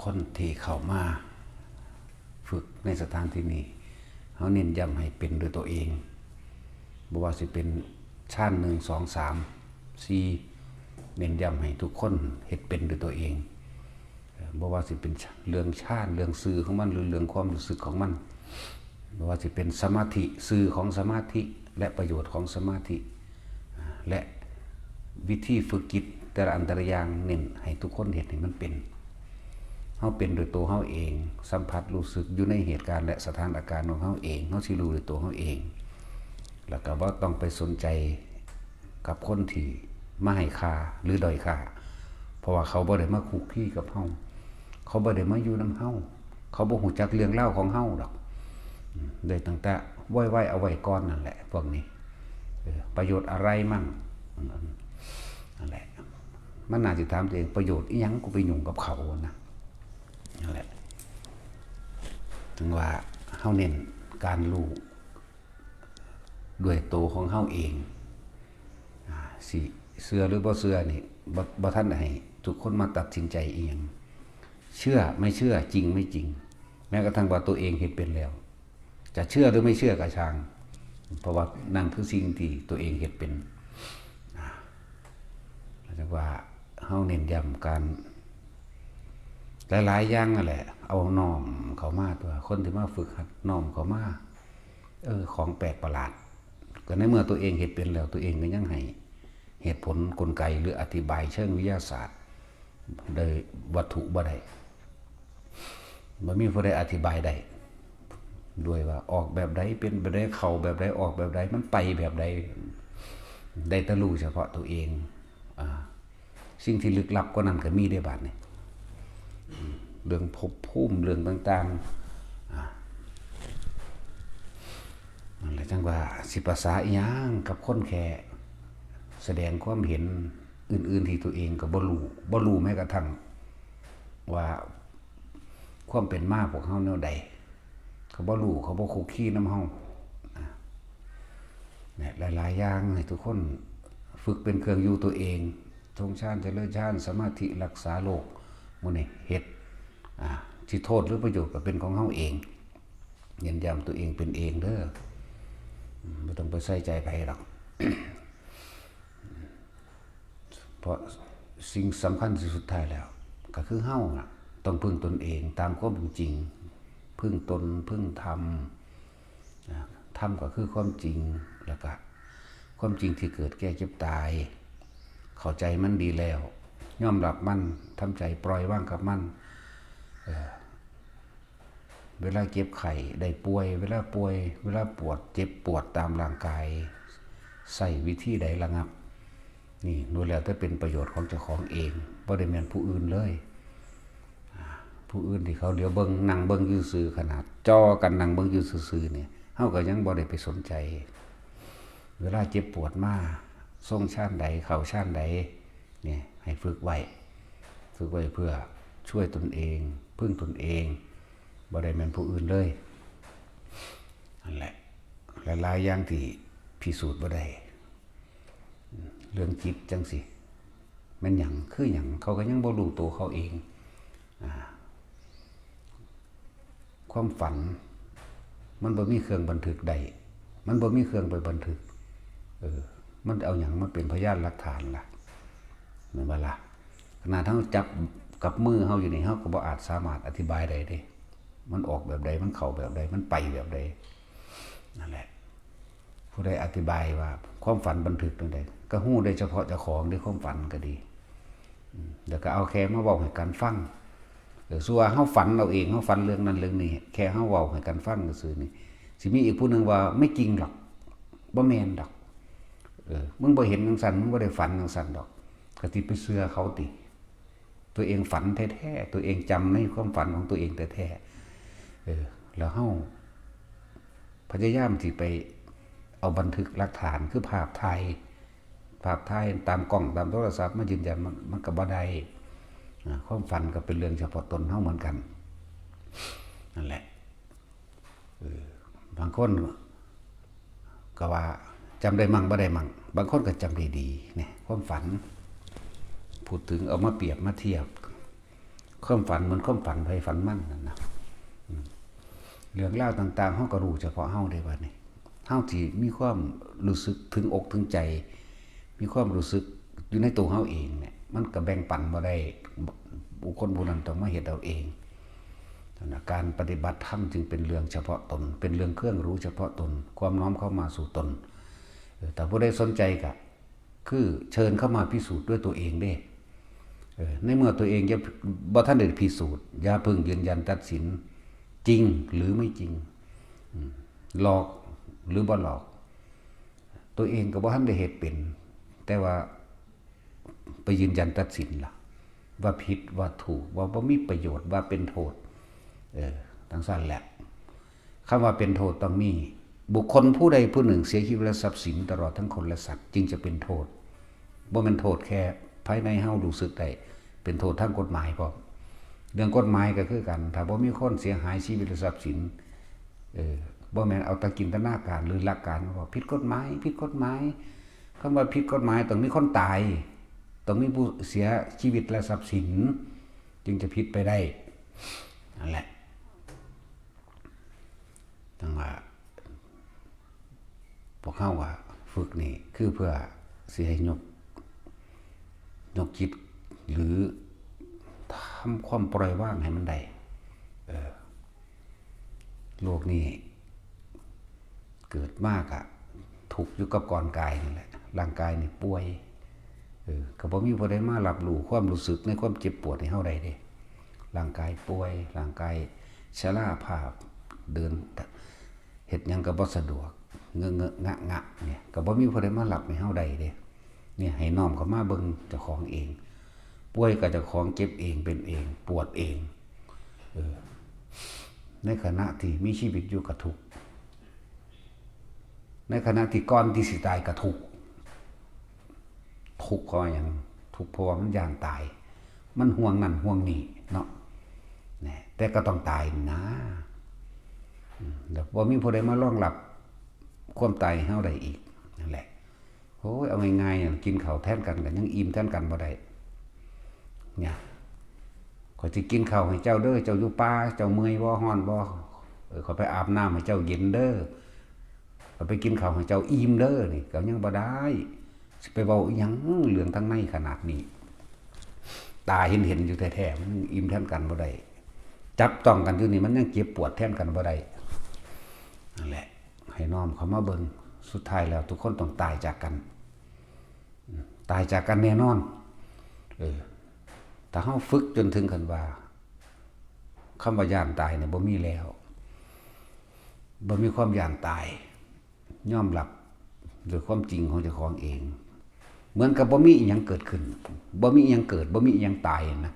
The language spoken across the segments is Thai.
คนที่เข้ามาฝึกในสถานที่นี้เขาเน้นย้ำให้เป็นด้วยตัวเองบ่ว่าสิเป็นชาติ1 2 3 4เน้นย้ำให้ทุกคนเฮ็ดเป็นด้วยตัวเองบ่ว่าสิเป็นเรื่องชาติเรื่องสื่อของมันหรือเรื่องความรู้สึกของมันบ่ว่าสิเป็นสมาธิสื่อของสมาธิและประโยชน์ของสมาธิและวิธีฝึกจิตแต่ละอันแต่ละอย่างเน้นให้ทุกคนเห็นให้มันเป็นเฮาเป็นโดยตัวเฮาเองสัมผัสรู้สึกอยู่ในเหตุการณ์และสถานการณ์ของเฮาเองเฮาสิรู้ด้วยตัวเฮาเองแล้วก็บ่ต้องไปสนใจกับคนที่มาให้ค่าหรือด้อยค่าเพราะว่าเขาบ่ได้มาคุกคีกับเฮาเขาบ่ได้มาอยู่นำเฮาเขาบ่ฮู้จักเรื่องเล่าของเฮาดอกได้ตั้งแต่ไว้เอาไว้ก่อนนั่นแหละพวกนี้ประโยชน์อะไรมั่งนั่นแหละมันน่าจะถามตัวเองประโยชน์อีหยังกูไปยุ่งกับเขานะนั่นแหละถึงว่าเฮาเน้นการรู้ด้วยตัวของเฮาเองสิเชื่อหรือบ่เชื่อนี่บ่ทันให้ทุกคนมาตัดสินใจอีหยังเชื่อไม่เชื่อจริงไม่จริงแม้กระทั่งว่าตัวเองเฮ็ดเป็นแล้วจะเชื่อหรือไม่เชื่อก็ช่างเพราะว่านั่นคือสิ่งที่ตัวเองเฮ็ดเป็นเรียกว่าเฮาเน้นย้ำการหลายๆอย่างนั่นแหละเอาน้อมเข้ามาตัวคนที่มาฝึกหัดน้อมเข้ามาของแปลกประหลาดก็ในเมื่อตัวเองเฮ็ดเป็นแล้วตัวเองก็ยังให้เหตุผลกลไกหรืออธิบายเชิงวิทยาศาสตร์โดยวัตถุบ่ได้บ่มีผู้ใดอธิบายได้ด้วยว่าออกแบบใดเป็นแบบใดเข้าแบบใดออกแบบใดมันไปแบบใดได้แต่รู้เฉพาะตัวเองสิ่งที่ลึกลับกว่านั้นก็มีได้บัดนี้เรื่องภพภูมิเรื่องต่างๆนั่นแหละจังว่าสิภาษาอีหยังกับคนแค่แสดงความเห็นอื่นๆที่ตัวเองก็บ่รู้แม้กระทั่งว่าความเป็นมาพวกเฮาแนวใดเขาบ่รู้เขาบ่คุกคีนำเฮาเนี่ยหลายๆอย่างให้ทุกคนฝึกเป็นเครื่องอยู่ตัวเองทงฌานเจริญฌานสมาธิรักษาโลกมื้อนี้เฮ็ดสิโทษหรือประโยชน์ก็เป็นของเฮาเองเน้นย้ำตัวเองเป็นเองเด้อบ่ต้องไปใส่ใจไผหรอก เพราะสิ่งสำคัญที่สุดท้ายแล้วก็คือเฮาต้องพึ่งตนเองตามความเป็นจริงพึ่งตนพึ่งธรรมธรรมก็คือความจริงแล้วก็ความจริงที่เกิดแก่เจ็บตายเข้าใจมันดีแล้วยอมรับมันทำใจปล่อยวางกับมันเวลาเจ็บไข้ได้ป่วยเวลาป่วยเวลาปวดเจ็บปวดตามร่างกายใส่วิธีใดระงับนี่ดูแล้วถ้าเป็นประโยชน์ของเจ้าของเองบ่ได้แม่นผู้อื่นเลยผู้อื่นที่เขาเดี๋ยวเบิ่งนั่งเบิ่งอยู่ซื่อขนาดจอกันนั่งเบิ่งอยู่ซื่อๆเนี่ยเฮาก็ยังบ่ได้ไปสนใจเวลาเจ็บปวดมาทรงชาติใดเข้าชาติใดเนี่ยให้ฝึกไว้เพื่อช่วยตนเองพึ่งตนเองบ่ได้แม่นผู้อื่นเลยนั่นแหละหลายๆอย่างที่พิสูจน์บ่ได้เรื่องจิตจังสิแม่นหยังคือหยังเขาก็ยังบ่รู้ตัวเขาเองความฝันมันบ่มีเครื่องบันทึกได้มันบ่มีเครื่องไปบันทึกมันเอาหยังมาเป็นพยานหลักฐานล่ะแม่นบ่ล่ะขนาดเฮาจับกับมือเฮาอยู่นี่เฮาก็บ่อาจสามารถอธิบายได้เด้มันออกแบบใดมันเข้าแบบใดมันไปแบบใดนั่นแหละผู้ใดอธิบายว่าความฝันบันทึกจังได๋ก็ฮู้ได้เฉพาะเจ้าของด้วยความฝันก็ดีแล้วก็เอาแค่มาเว้าให้กันฟังส่วนเฮาฝันเอาเองเฮาฝันเรื่องนั้นเรื่องนี้แค่เฮาเว้าให้กันฟังซื่อๆนี่สิมีอีกผู้นึงว่าไม่จริงหรอกบ่แม่นดอกมึงบ่เห็นจังซั่นมึงบ่ได้ฝันจังซั่นดอกก็สิไปเชื่อเขาติตัวเองฝันแท้ๆตัวเองจำในความฝันของตัวเองแท้ๆแล้วเฮาพยายามสิไปเอาบันทึกหลักฐานคือภาพถ่ายตามกล้องตามโทรศัพท์มายืนยันมันก็บ่ได้ความฝันก็เป็นเรื่องเฉพาะตนเฮาเหมือนกันนั่นแหละบางคนก็ว่าจำได้มั่งบ่ได้มั่งบางคนก็จำได้ดีเนี่ยความฝันพูดถึงเอามาเปรียบมาเทียบ ความฝันเหมือนความฝันไผฝันมั่นนั่นนะเรื่องราวต่างๆเฮาก็รู้เฉพาะเฮาได้บัดนี้เฮาที่มีความรู้สึกถึงอกถึงใจมีความรู้สึกอยู่ในตัวเฮาเองเนี่ยมันก็แบ่งปันบ่ได้บุคคลผู้นั้นต้องมาเฮ็ดเอาเองการปฏิบัติธรรมจึงเป็นเรื่องเฉพาะตนเป็นเรื่องเครื่องรู้เฉพาะตนความน้อมเข้ามาสู่ตนแต่ผู้ใดสนใจก็คือเชิญเข้ามาพิสูจน์ด้วยตัวเองเด้ในเมื่อตัวเองยังบ่ทันได้พิสูจน์อย่าเพิ่งยืนยันตัดสินจริงหรือไม่จริงหลอกหรือบ่หลอกตัวเองก็บ่ทันได้เฮ็ดเป็นแต่ว่าไปยืนยันตัดสินล่ะว่าผิดว่าถูกว่าบ่มีประโยชน์ว่าเป็นโทษทั้งสั้นแหละคำว่าเป็นโทษต้องมีบุคคลผู้ใดผู้หนึ่งเสียชีวิตและทรัพย์สินตลอดทั้งคนและสัตว์จึงจะเป็นโทษบ่แม่นโทษแค่ภายในเฮารู้สึกได้เป็นโทษทางกฎหมายพร้อมเรื่องกฎหมายก็คือกันถ้าบ่มีคนเสียหายชีวิตและทรัพย์สินบ่แม่นเอาตะกินตนาการหรือหลักการว่าผิดกฎหมายผิดกฎหมายคำว่าผิดกฎหมายต้องมีคนตายต้องมีผู้เสียชีวิตและทรัพย์สินจึงจะผิดไปได้นั่นแหละตั้งว่าพวกเขาว่าฝึกนี่คือเพื่อสิให้ยกจิตหรือทำความปล่อยว่างให้มันได้โลกนี้เกิดมากอะถูกอยู่กับกองกายนี่แหละร่างกายนี่ป่วยก็บ่มีผู้ใดมารับรู้ความรู้สึกในความเจ็บปวดให้เฮาได้เด้ร่างกายป่วยร่างกายชราภาพเดินเฮ็ดหยังก็บ่สะดวกเงอะๆงะๆเนี่ยก็บ่มีผู้ใดมารับให้เฮาได้เด้เนี่ยให้น้อมเข้ามาเบิ่งเจ้าของเองป่วยก็เจ้าของเจ็บเองเป็นเองปวดเองในขณะที่มีชีวิตอยู่ก็ทุกข์ในขณะที่ก่อนที่สิตายก็ทุกข์เพราะหยังทุกข์เพราะว่ามันย่านตายมันห่วงนั่นห่วงนี่เนาะแต่ก็ต้องตายนะแล้วบ่มีผู้ใดมารองรับความตายให้เฮาได้อีกนั่นแหละโอ้ยเอาง่ายๆกินข้าวแทนกันก็ยังอิ่มแทนกันบ่ได้เนี่ยข้อยสิกินข้าวให้เจ้าเด้อเจ้าอยู่ป่าเจ้าเมื่อยบ่ร้อนบ่ขอยไปอาบน้ำให้เจ้าเย็นเด้อขอยไปกินข้าวให้เจ้าอิ่มเด้อนี่ก็ยังบ่ได้สิไปเว้าอีหยังเรื่องทางในขนาดนี้ตาเห็นอยู่แท้ๆมันอิ่มแทนกันบ่ได้จับต้องกันอยู่นี่มันยังเจ็บปวดแทนกันบ่ได้นั่นแหละให้น้อมเข้ามาเบิ่งสุดท้ายแล้วทุกคนต้องตายจากกันแน่นอนแต่เฮาฝึกจนถึงกันว่าคำว่าย่านตายเนี่ยบ่มีแล้วบ่มีความย่านตายยอมรับโดยความจริงของเจ้าของเองเหมือนกับบ่มีอีหยังเกิดขึ้นบ่มีอีหยังเกิดบ่มีอีหยังตายนะ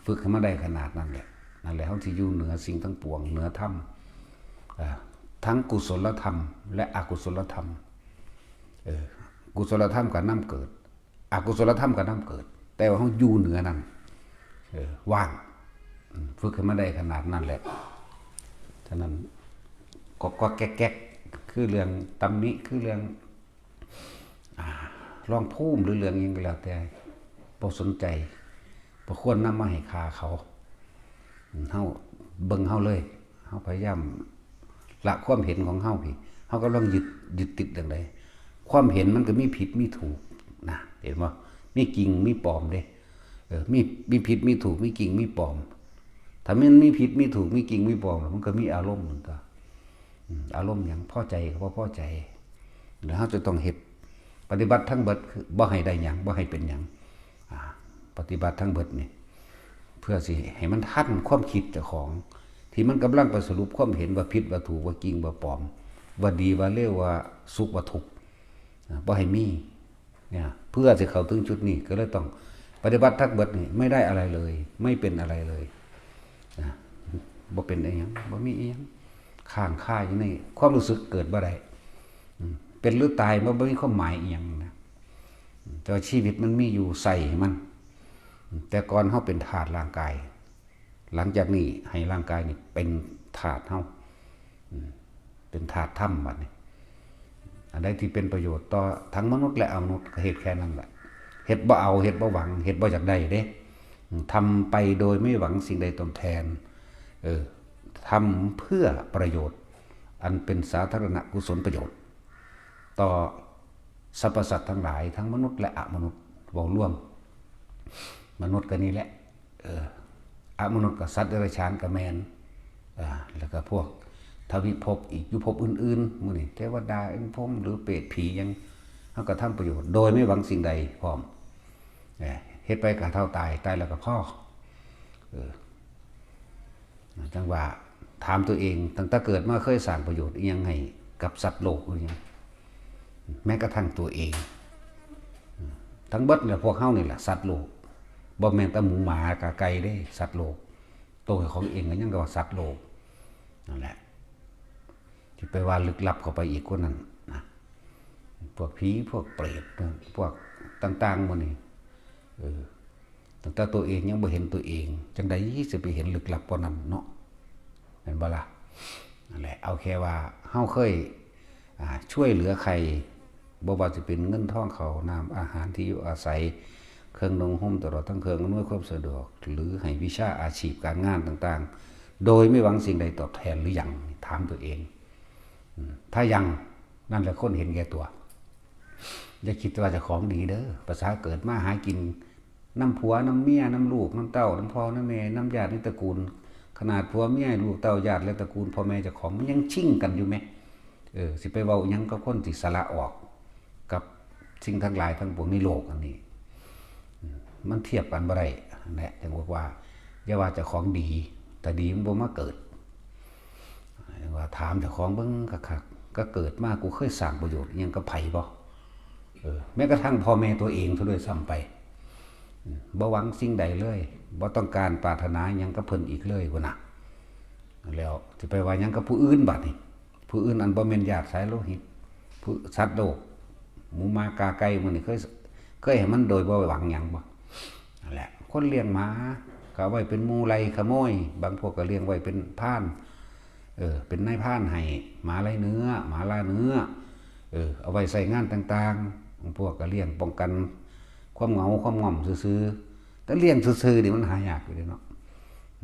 ฝึกให้มาได้ขนาดนั้นแหละนั่นแหละเฮาสิอยู่เหนือสิ่งทั้งปวงเหนือธรรมทั้งกุศลธรรมและอกุศลธรรมกุศลธรรมก็นำเกิดอกุศลธรรมก็นำเกิดแต่ว่าเฮาอยู่เหนือนั้นว่างฝึกให้มาได้ขนาดนั้นแหละฉะนั้นก็แก๊กคือเรื่องตำหนิคือเรื่องร้องภูมิหรือเรื่องหยังก็แล้วแต่บ่สนใจบ่ควรนำมาให้ค่าเขาเฮาเบิ่งเฮาเลยเฮาพยายามละความเห็นของเฮาพี่เฮาก็ต้องยึดติดจังได๋ความเห็นมันก็มีผิดมีถูกนะเห็นบ่มีจริงมีปลอมเด้มีผิดมีถูกมีจริงมีปลอมถ้ามันมีผิดมีถูกมีจริงมีปลอมมันก็มีอารมณ์เหมือนกันอารมณ์หยังพอใจก็บ่พอใจแล้วเฮาจะต้องเฮ็ดปฏิบัติทั้งเบิดคือบ่ให้ได้หยังบ่ให้เป็นหยังปฏิบัติทั้งเบิดนี่เพื่อสิให้มันทันความคิดเจ้าของที่มันกำลังไปสรุปความเห็นว่าผิดว่าถูกว่าจริงว่าปลอมว่าดีว่าเลวว่าสุขว่าทุกข์บ่ให้มีเนี่ยเพื่อสิเข้าถึงจุดนี้ก็เลยต้องปฏิบัติทั้งเบิดนี่ไม่ได้อะไรเลยไม่เป็นอะไรเลยบ่เป็นอีหยังบ่มีอีหยังข้างค่าอยู่ในความรู้สึกเกิดบ่ได้เป็นหรือตายบ่มีความหมายอีหยังนะแต่ชีวิตมันมีอยู่ใส่มันแต่ก่อนเฮาเป็นธาตุร่างกายหลังจากนี้ให้ร่างกายนี่เป็นธาตุเฮาเป็นธาตุธรรมบัดนี้อันใดที่เป็นประโยชน์ต่อทั้งมนุษย์และอมนุษย์ก็เฮ็ดแค่นั้นแหละเฮ็ดบ่เอาเฮ็ดบ่หวังเฮ็ดบ่อยากได้เด้ ทำไปโดยไม่หวังสิ่งใดตอบแทนทำเพื่อประโยชน์อันเป็นสาธารณกุศลประโยชน์ต่อสรรพสัตว์ทั้งหลายทั้งมนุษย์และอมนุษย์วงร่วมมนุษย์ก็นี่แหละอมนุษย์กับสัตว์เดรัจฉานกับแมนแล้วก็พวกทวิภพอีกยุภพอื่นๆมื้อนี้เทวดาพรหมหรือเปรตผียังเขาก็ทำประโยชน์โดยไม่หวังสิ่งใดพร้อมเฮ็ดไปก็เท่าตายแล้วก็พ่อจังว่าถามตัวเองตั้งแต่เกิดมาเคยสร้างประโยชน์ยังไงกับสัตว์โลกหรือยังแม้กระทั่งตัวเองทั้งเบิดเนี่ยพวกเฮานี่แหละสัตว์โลกบ่แม่นแต่หมูหมากะไก่ได้สัตว์โลกตัวของเองก็ยังก็ว่าสัตว์โลกนั่นแหละที่ไปว่าลึกลับเข้าไปอีกคนนั้นนะพวกผีพวกเปรตพวกต่างๆหมดนี่ตั้งแต่ตัวเองยังบ่เห็นตัวเองจังใดสิไปเห็นลึกลับกว่านั้นเนาะเห็นบ่ล่ะนั่นแหละเอาแค่ว่าเฮาเคยช่วยเหลือใครบ่ว่าจะเป็นเงินทองเขาน้ำอาหารที่อยู่อาศัยเครื่องนุ่งห่มตลอดทั้งเครื่องอำนวยความสะดวกหรือให้วิชาอาชีพการงานต่างๆโดยไม่หวังสิ่งใดตอบแทนหรือยังถามตัวเองถ้ายังนั่นแหละคนเห็นแก่ตัวอย่าคิดว่าจะของดีเด้อภาษาเกิดมาหากินน้ำผัวน้ำเมียน้ำลูกน้ำเต้าน้ำพ่อน้ำแม่น้ำญาติในตระกูลขนาดผัวเมียลูกเต้าญาติและตระกูลพ่อแม่เจ้าของมันยังชิ่งกันอยู่ไหมสิไปเว้ายังก็คนที่สละออกกับสิ่งทั้งหลายทั้งปวงในโลกอันนี้มันเทียบกันบ่ได้นั่นแหละจังว่าอย่าว่าจะของดีแต่ดีมันบ่มาเกิดว่าถามเจ้าของเบิ่งคักๆก็เกิดมากูเคยสร้างประโยชน์ยังกับไผบ่แม้กระทั่งพ่อแม่ตัวเองซะด้วยซ้ำไปบ่หวังสิ่งใดเลยบ่ต้องการปรารถนาหยังกับเพิ่นอีกเลยพุ่นน่ะแล้วสิไปว่าหยังกับผู้อื่นบัดนี้ผู้อื่นอันบ่แม่นญาติสายโลหิตผู้สัตว์โลกหมูหมากาไก่มื้อนี้เคยเห็นมันโดยบ่หวังหยังบ่นั่นแหละคนเลี้ยงหมาก็ไว้เป็นหมู่ไล่ขโมยบางพวกก็เลี้ยงไว้เป็นพานเป็นนายพรานให้หมาไล่เนื้อหมาล่าเนื้อเอาไว้ใส่งานต่างๆพวกก็เลี้ยงป้องกันความเหงาความง่อมซื่อๆแต่เลี้ยงซื่อๆนี่มันหายากอยู่เด้เนาะ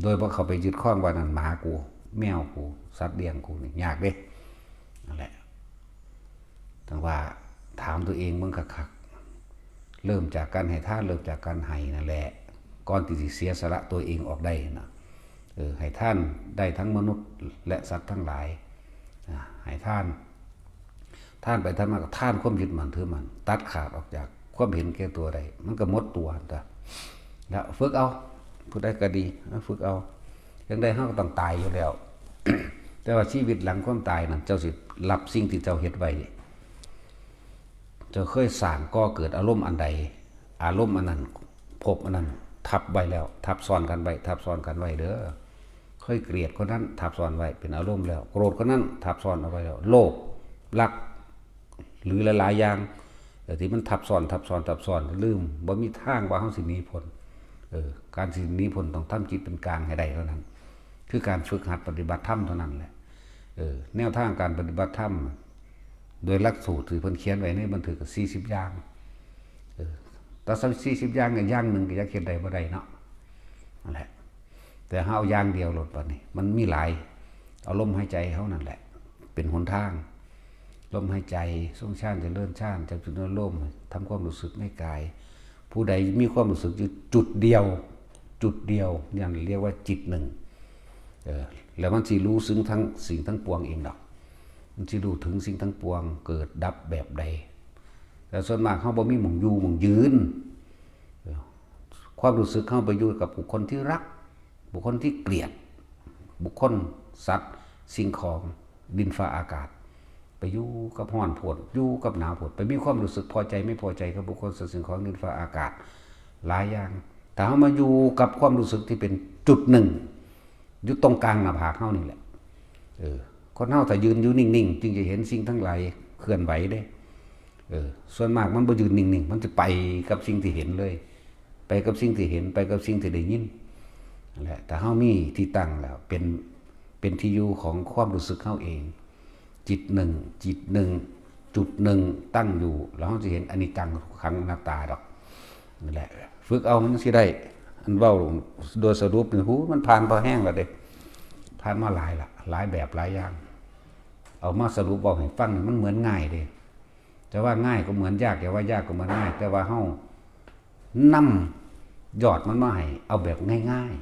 โดยบ่เข้าไปยึดข้องว่านั่นหมากูแมวกูสัตว์เลี้ยงกูนี่ยากเด้นั่นแหละทั้งว่าถามตัวเองเบิ่งคักๆเริ่มจากการให้ทานเริ่มจากการให้นั่นแหละก่อนที่สิเสียสละตัวเองออกได้นะให้ท่านได้ทั้งมนุษย์และสัตว์ทั้งหลายให้ท่านไปท่านมากับท่านความยึดมั่นถือมั่นตัดขาดออกจากความเห็นแก่ตัวใดมันก็หมดตัวแต่แล้วฝึกเอาผู้ใดก็ดีฝึกเอาอย่างใดเฮาก็ต้องตายอยู่แล้ว แต่ว่าชีวิตหลังความตายนั้นเจ้าสิรับสิ่งที่เจ้าเฮ็ดไว้เจ้าเคยสร้างก่อเกิดอารมณ์อันใดอารมณ์อันนั้นภพอันนั้นทับไว้แล้วทับซ้อนกันไว้ทับซ้อนกันไว้เด้อเคยเกลียดคนนั้นทับซ้อนไว้เป็นอารมณ์แล้วโกรธคนนั้นทับซ้อนเอาไว้แล้วโลภรักหรือหลายๆอย่างแต่ที่มันทับซ้อนลืมบ่มีทางว่าเฮาสิหนีพ้นการสิหนีพ้นต้องทำจิตเป็นกลางให้ได้เท่านั้นคือการฝึกหัดปฏิบัติธรรมเท่านั้นแหละแนวทางการปฏิบัติธรรมโดยหลักสูตรที่เพิ่นเขียนไว้ในบันทึก40อย่างแต่40อย่างเนี่ยอย่างนึงก็อยากเฮ็ดได้บ่ได้เนาะนั่นแหละแต่เฮาเอาอย่างเดียวลดบัดนี้มันมีหลายเอาลมหายใจเฮานั่นแหละเป็นหนทางลมหายใจทรงชาติเจริญชาติจับจุดลมทำความรู้สึกในกายผู้ใดมีความรู้สึกอยู่จุดเดียวนี่เรียกว่าจิตหนึ่งแล้วมันสิรู้ซึ้งทั้งสิ่งทั้งปวงเองดอกมันสิรู้ถึงสิ่งทั้งปวงเกิดดับแบบใดแต่ส่วนมากเฮาบ่มีหม่องอยู่หม่องยืนความรู้สึกเฮาไปอยู่กับบุคคลที่รักบุคคลที่เกลียดบุคคลสัตว์สิ่งของดินฟ้าอากาศไปอยู่กับร้อนโพดอยู่กับหนาวโพดไปมีความรู้สึกพอใจไม่พอใจกับบุคคลสัตว์สิ่งของดินฟ้าอากาศหลายอย่างแต่เฮามาอยู่กับความรู้สึกที่เป็นจุดหนึ่งอยู่ตรงกลางหน้าผากเฮานี่แหละคนเฮาถ้ายืนอยู่นิ่งๆจึงจะเห็นสิ่งทั้งหลายเคลื่อนไหวได้ส่วนมากมันบ่ยืนนิ่งๆมันจะไปกับสิ่งที่เห็นเลยไปกับสิ่งที่เห็นไปกับสิ่งที่ได้ยินนั่นแหละแต่เฮามีที่ตั้งแล้วเป็นที่อยู่ของความรู้สึกเฮาเองจิตหนึ่งจุดหนึ่งตั้งอยู่แล้วเฮาจะเห็นอนิจจังทุกขังอนัตตาดอกนั่นแหละฝึกเอามันสิได้ อันเว้าโดยสรุปนี่หูมันผ่านพอแห้งแล้วเด้ผ่านมาหลายละหลายแบบหลายอย่างเอามาสรุปบอกให้ฟังมันเหมือนง่ายเด้แต่ว่าง่ายก็เหมือนยากแต่ว่ายากก็เหมือนง่ายแต่ว่าเฮานำยอดมันมาให้เอาแบบง่าย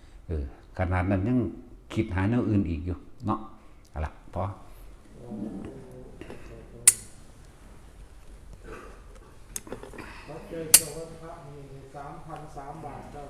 ๆขนาดนั้นยังคิดหาแนวอื่นอีกอยู่เนาะเอาล่ะพอรับเจอสวัสดิ์พระมี3,003 บาทครับ